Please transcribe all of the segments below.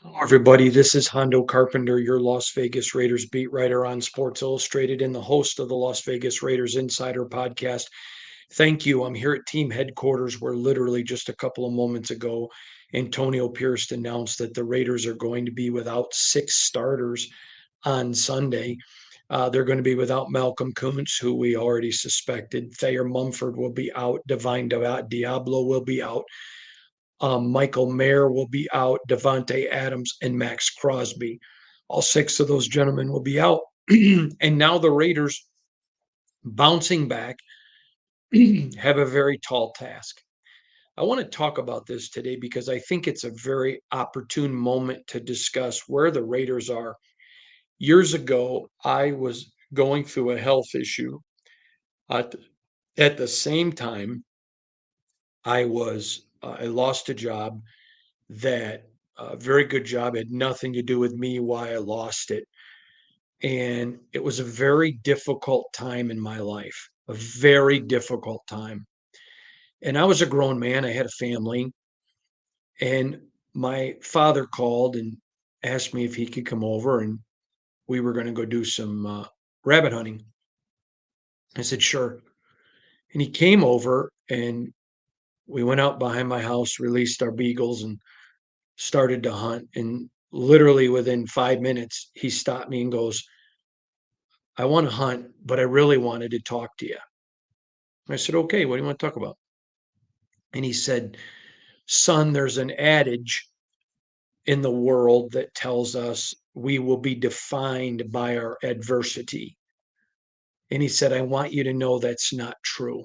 Hello, everybody. This is Hondo Carpenter, your Las Vegas Raiders beat writer on Sports Illustrated and the host of the Las Vegas Raiders Insider podcast. Thank you. I'm here at team headquarters where literally just a couple of moments ago, Antonio Pierce announced that the Raiders are going to be without six starters on Sunday. They're going to be without Malcolm Kuntz, who we already suspected. Thayer Mumford will be out. Divine Diablo will be out. Michael Mayer will be out, Devontae Adams, and Max Crosby. All six of those gentlemen will be out. And now the Raiders, bouncing back, have a very tall task. I want to talk about this today because I think it's a very opportune moment to discuss where the Raiders are. Years ago, I was going through a health issue. At, at the same time, I lost a job that a very good job had nothing to do with me why I lost it. And it was a very difficult time in my life, a very difficult time. And I was a grown man, I had a family, and my father called and asked me if he could come over and we were going to go do some rabbit hunting. I said, sure. And he came over and we went out behind my house, released our beagles, and started to hunt. And literally within 5 minutes, he stopped me and goes, I want to hunt, but I really wanted to talk to you. I said, okay, what do you want to talk about? And he said, son, there's an adage in the world that tells us we will be defined by our adversity. And he said, I want you to know that's not true.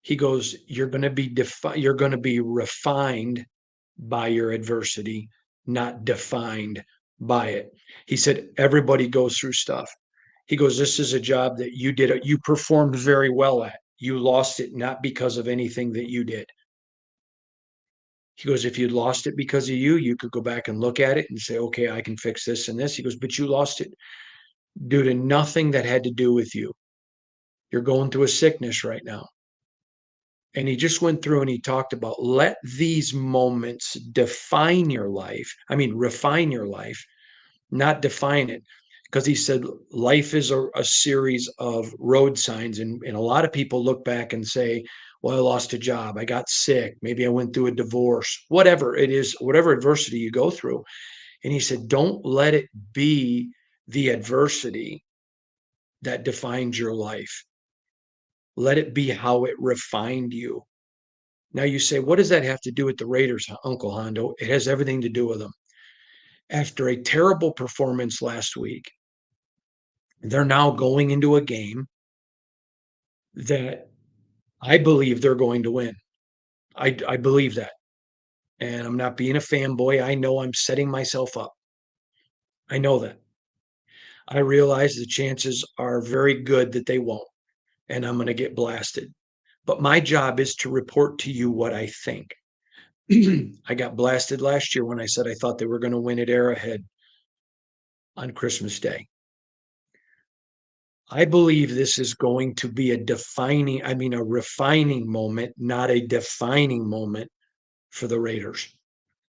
He goes, you're going to be refined by your adversity, not defined by it. He said, everybody goes through stuff. He goes, this is a job that you performed very well at. You lost it not because of anything that you did. He goes, if you'd lost it because of you, you could go back and look at it and say, okay, I can fix this and this. He goes, but you lost it due to nothing that had to do with you. You're going through a sickness right now. And he just went through and he talked about let these moments define your life. I mean, refine your life, not define it. Because he said life is a series of road signs. And a lot of people look back and say, well, I lost a job. I got sick. Maybe I went through a divorce, whatever it is, whatever adversity you go through. And he said, don't let it be the adversity that defines your life. Let it be how it refined you. Now you say, what does that have to do with the Raiders, Uncle Hondo? It has everything to do with them. After a terrible performance last week, they're now going into a game that I believe they're going to win. I believe that. And I'm not being a fanboy. I know I'm setting myself up. I know that. I realize the chances are very good that they won't, and I'm going to get blasted. But my job is to report to you what I think. I got blasted last year when I said I thought they were going to win at Arrowhead on Christmas Day. I believe this is going to be a refining moment, not a defining moment for the Raiders.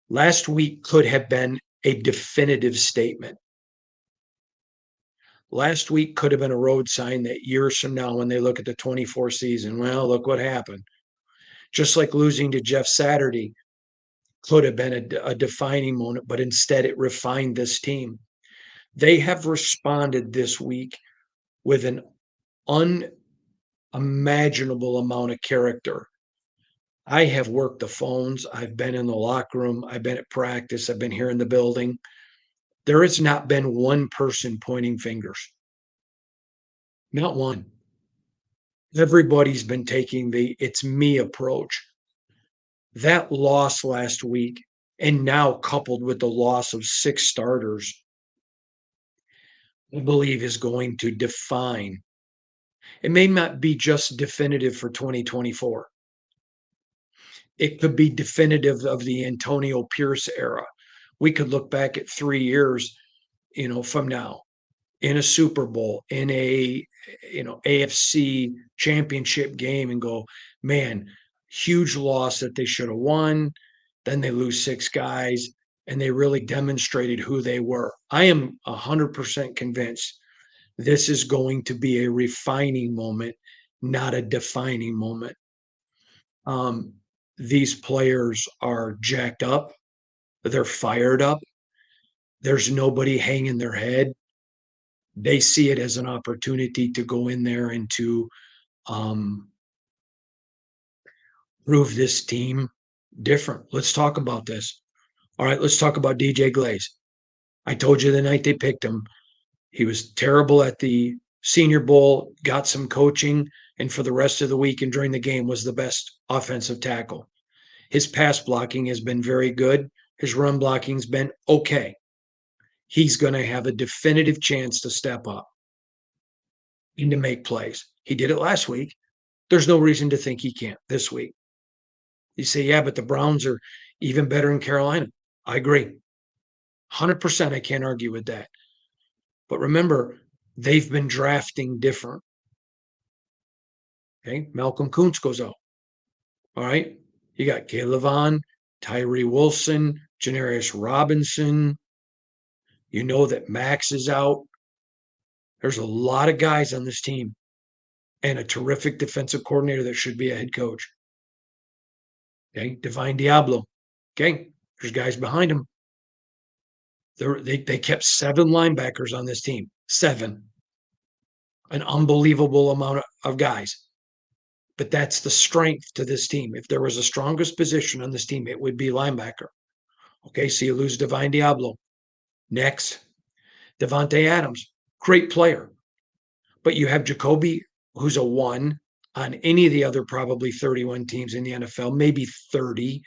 Last week could have been a definitive statement. Last week could have been a road sign that years from now, when they look at the 24 season, well, look what happened. Just like losing to Jeff Saturday could have been a defining moment, but instead it refined this team. They have responded this week with an unimaginable amount of character. I have worked the phones. I've been in the locker room. I've been at practice. I've been here in the building. There has not been one person pointing fingers. Not one. Everybody's been taking the it's me approach. That loss last week, and now coupled with the loss of six starters, I believe is going to define. It may not be just definitive for 2024. It could be definitive of the Antonio Pierce era. We could look back at 3 years, from now in a Super Bowl, in a AFC championship game and go, man, huge loss that they should have won. Then they lose six guys. and they really demonstrated who they were. I am 100% convinced this is going to be a refining moment, not a defining moment. Um, these players are jacked up, they're fired up, there's nobody hanging their head. They see it as an opportunity to go in there and to um, prove this team different. Let's talk about this. All right, let's talk about DJ Glaze. I told you the night they picked him, he was terrible at the Senior Bowl, got some coaching, and for the rest of the week and during the game was the best offensive tackle. His pass blocking has been very good. His run blocking's been okay. He's going to have a definitive chance to step up and to make plays. He did it last week. There's no reason to think he can't this week. You say, yeah, but the Browns are even better in Carolina. I agree. 100%. I can't argue with that. But remember, they've been drafting different. Okay. Malcolm Kuntz goes out. All right. You got Caleb Vaughn, Tyree Wilson, Janarius Robinson. You know that Max is out. There's a lot of guys on this team and a terrific defensive coordinator that should be a head coach. Okay. Divine Diablo. Okay. There's guys behind him. They kept 7 linebackers on this team. 7. An unbelievable amount of guys. But that's the strength to this team. If there was a strongest position on this team, it would be linebacker. Okay, so you lose Divine Diablo. Next, Devontae Adams, great player. But you have Jacoby, who's a 1 on any of the other probably 31 teams in the NFL, maybe 30.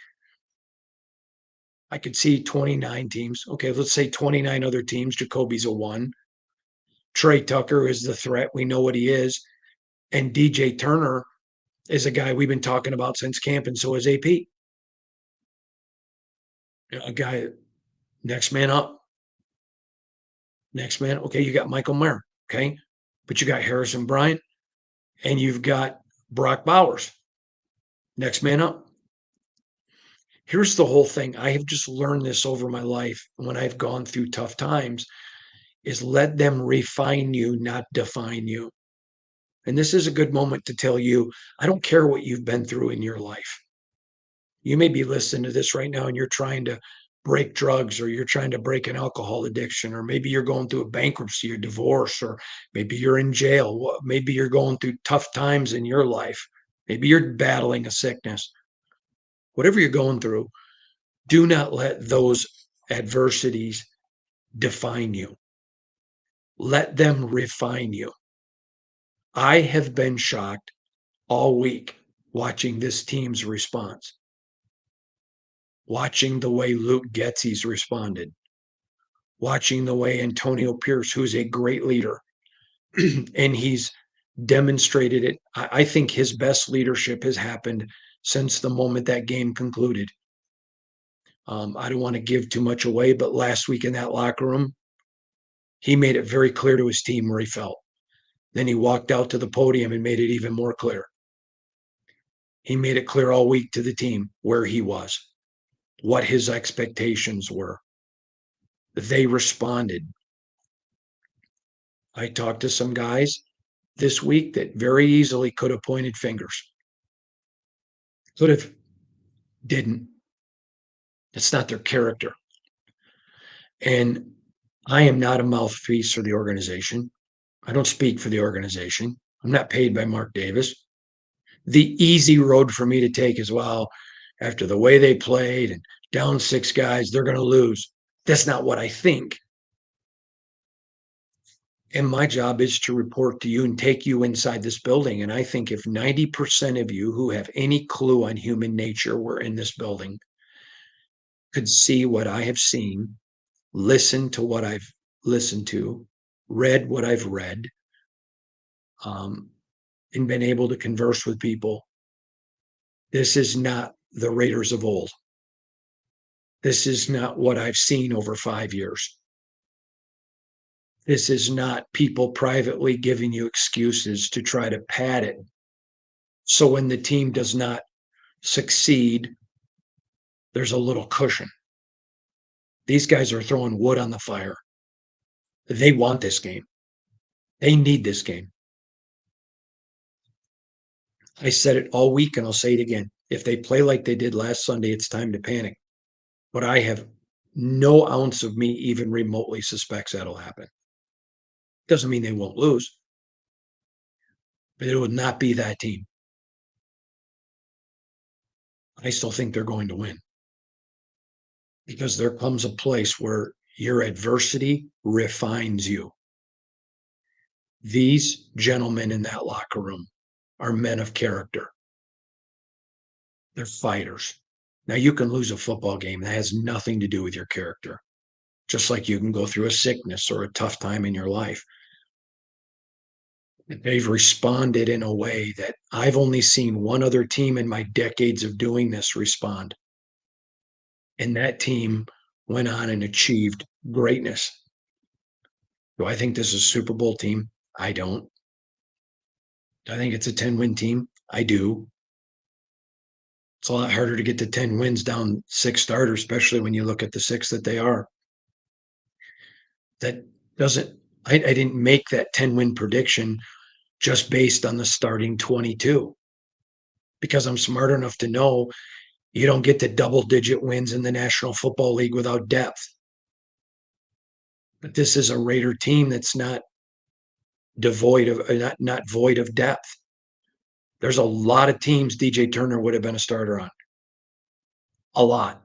I could see 29 teams. Okay, let's say 29 other teams. Jacoby's a 1. Trey Tucker is the threat. We know what he is. And DJ Turner is a guy we've been talking about since camp, and so is AP. A guy, next man up. Next man, okay, you got Michael Mayer, okay? But you got Harrison Bryant and you've got Brock Bowers. Next man up. Here's the whole thing. I have just learned this over my life when I've gone through tough times is let them refine you, not define you. And this is a good moment to tell you, I don't care what you've been through in your life. You may be listening to this right now and you're trying to break drugs or you're trying to break an alcohol addiction, or maybe you're going through a bankruptcy or divorce, or maybe you're in jail. Maybe you're going through tough times in your life. Maybe you're battling a sickness. Whatever you're going through, do not let those adversities define you. Let them refine you. I have been shocked all week watching this team's response, watching the way Luke Getzey's responded, watching the way Antonio Pierce, who's a great leader, and he's demonstrated it. I think his best leadership has happened since the moment that game concluded. I don't want to give too much away, but last week in that locker room, he made it very clear to his team where he felt. Then he walked out to the podium and made it even more clear. He made it clear all week to the team where he was, what his expectations were. They responded. I talked to some guys this week that very easily could have pointed fingers. Could have, didn't. It's not their character. And I am not a mouthpiece for the organization. I don't speak for the organization. I'm not paid by Mark Davis. The easy road for me to take is, well, after the way they played and down 6 guys, they're going to lose. That's not what I think. And my job is to report to you and take you inside this building. And I think if 90% of you who have any clue on human nature were in this building could see what I have seen, listen to what I've listened to, read what I've read, and been able to converse with people, this is not the Raiders of old. This is not what I've seen over 5 years. This is not people privately giving you excuses to try to pad it. So when the team does not succeed, there's a little cushion. These guys are throwing wood on the fire. They want this game. They need this game. I said it all week and I'll say it again. If they play like they did last Sunday, it's time to panic. But I have no ounce of me even remotely suspects that'll happen. Doesn't mean they won't lose, but it would not be that team. I still think they're going to win because there comes a place where your adversity refines you. These gentlemen in that locker room are men of character. They're fighters. Now, you can lose a football game. That has nothing to do with your character, just like you can go through a sickness or a tough time in your life. They've responded in a way that I've only seen one other team in my decades of doing this respond. And that team went on and achieved greatness. Do I think this is a Super Bowl team? I don't. Do I think it's a 10-win team? I do. It's a lot harder to get to 10 wins down 6 starters, especially when you look at the 6 that they are. That doesn't I didn't make that 10-win prediction just based on the starting 22 because I'm smart enough to know you don't get to double-digit wins in the National Football League without depth. But this is a Raider team that's not devoid of not void of depth. There's a lot of teams DJ Turner would have been a starter on. A lot.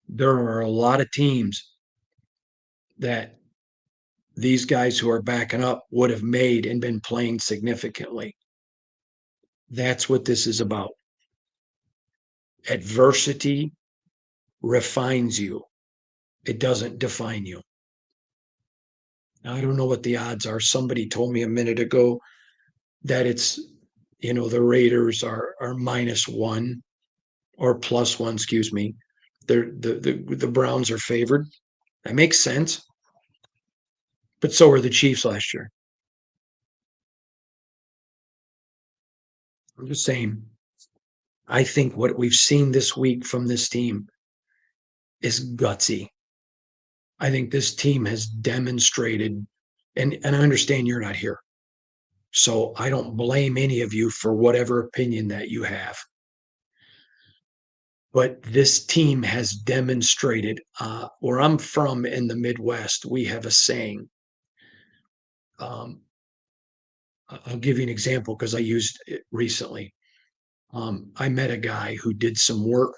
There are a lot of teams that these guys who are backing up would have made and been playing significantly. That's what this is about. Adversity refines you. It doesn't define you. Now, I don't know what the odds are. Somebody told me a minute ago that it's, the Raiders are -1 or +1, excuse me. The Browns are favored. That makes sense. But so were the Chiefs last year. I'm just saying, I think what we've seen this week from this team is gutsy. I think this team has demonstrated, and I understand you're not here. So I don't blame any of you for whatever opinion that you have. But this team has demonstrated, where I'm from in the Midwest, we have a saying. Um, I'll give you an example because I used it recently. I met a guy who did some work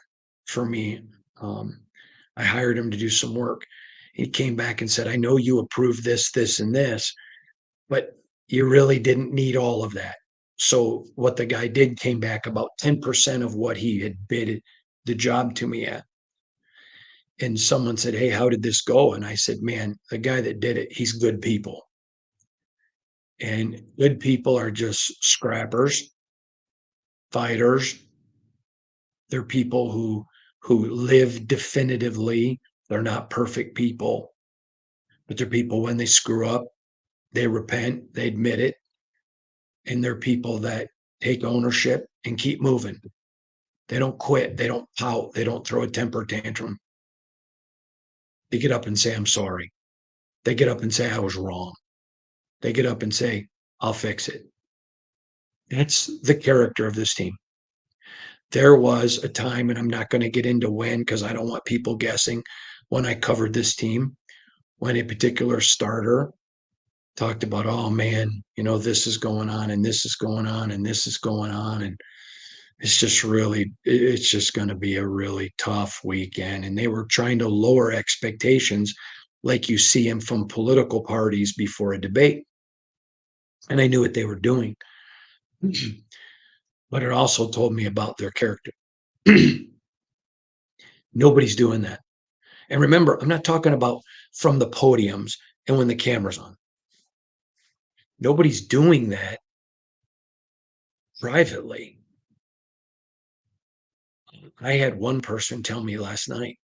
for me. Um, I hired him to do some work. He came back and said, I know you approved this, this, and this, but you really didn't need all of that. So what the guy did came back about 10% of what he had bid the job to me at. And someone said, hey, how did this go? And I said, man, the guy that did it, he's good people. And good people are just scrappers, fighters. They're people who live definitively. They're not perfect people, but they're people when they screw up, they repent, they admit it, and they're people that take ownership and keep moving. They don't quit, they don't pout, they don't throw a temper tantrum. They get up and say, I'm sorry. They get up and say, I was wrong. They get up and say, I'll fix it. That's the character of this team. There was a time, and I'm not going to get into when because I don't want people guessing, when I covered this team, when a particular starter talked about, oh man, this is going on and this is going on and this is going on. And it's just going to be a really tough weekend. And they were trying to lower expectations like you see them from political parties before a debate. And I knew what they were doing. But it also told me about their character. Nobody's doing that. And remember, I'm not talking about from the podiums and when the camera's on. Nobody's doing that privately. I had one person tell me last night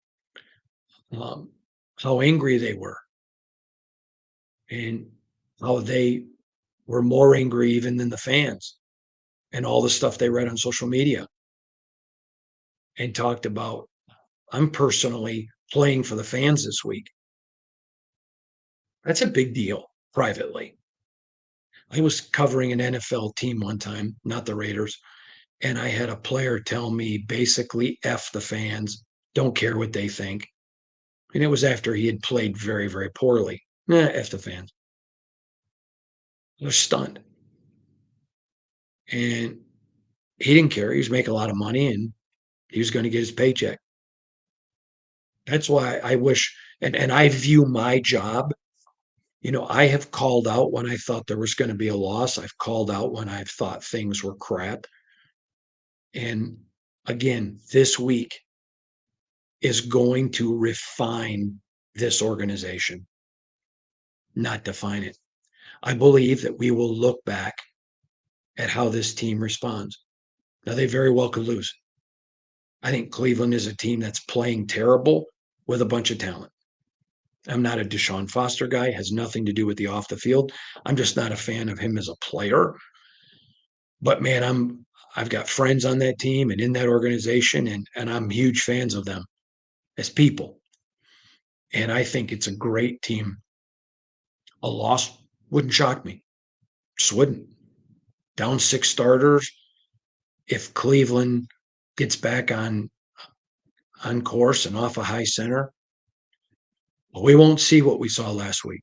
um, how angry they were and how they were more angry even than the fans and all the stuff they read on social media and talked about, I'm personally playing for the fans this week. That's a big deal privately. I was covering an NFL team one time, not the Raiders, and I had a player tell me basically F the fans, don't care what they think. And it was after he had played very, very poorly. F the fans. I was stunned. And he didn't care. He was making a lot of money and he was going to get his paycheck. That's why I wish, and I view my job, I have called out when I thought there was going to be a loss. I've called out when I've thought things were crap. And again, this week is going to refine this organization, not define it. I believe that we will look back at how this team responds. Now, they very well could lose. I think Cleveland is a team that's playing terrible with a bunch of talent. I'm not a Deshaun Foster guy, has nothing to do with the off the field. I'm just not a fan of him as a player. But man, I've got friends on that team and in that organization, and I'm huge fans of them as people. And I think it's a great team. A loss wouldn't shock me. Just wouldn't. Down 6 starters. If Cleveland gets back on course and off a high center, we won't see what we saw last week.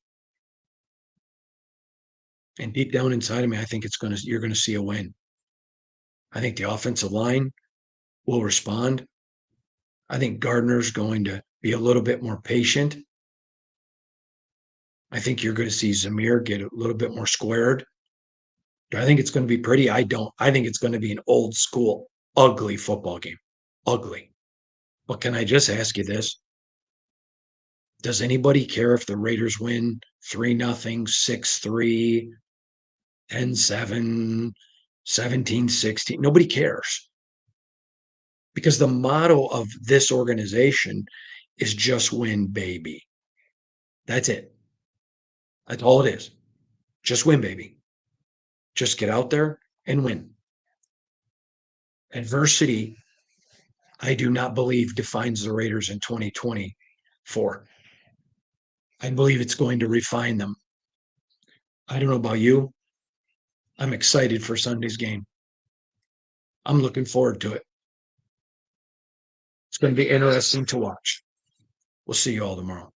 And deep down inside of me, I think you're gonna see a win. I think the offensive line will respond. I think Gardner's going to be a little bit more patient. I think you're going to see Zamir get a little bit more squared. Do I think it's going to be pretty? I don't. I think it's going to be an old school, ugly football game. Ugly. But can I just ask you this? Does anybody care if the Raiders win 3-0, 6-3, 10-7, 17-16? Nobody cares. Because the motto of this organization is just win, baby. That's it. That's all it is. Just win, baby. Just get out there and win. Adversity, I do not believe defines the Raiders in 2024. I believe it's going to refine them. I don't know about you. I'm excited for Sunday's game. I'm looking forward to it. It's going to be interesting to watch. We'll see you all tomorrow.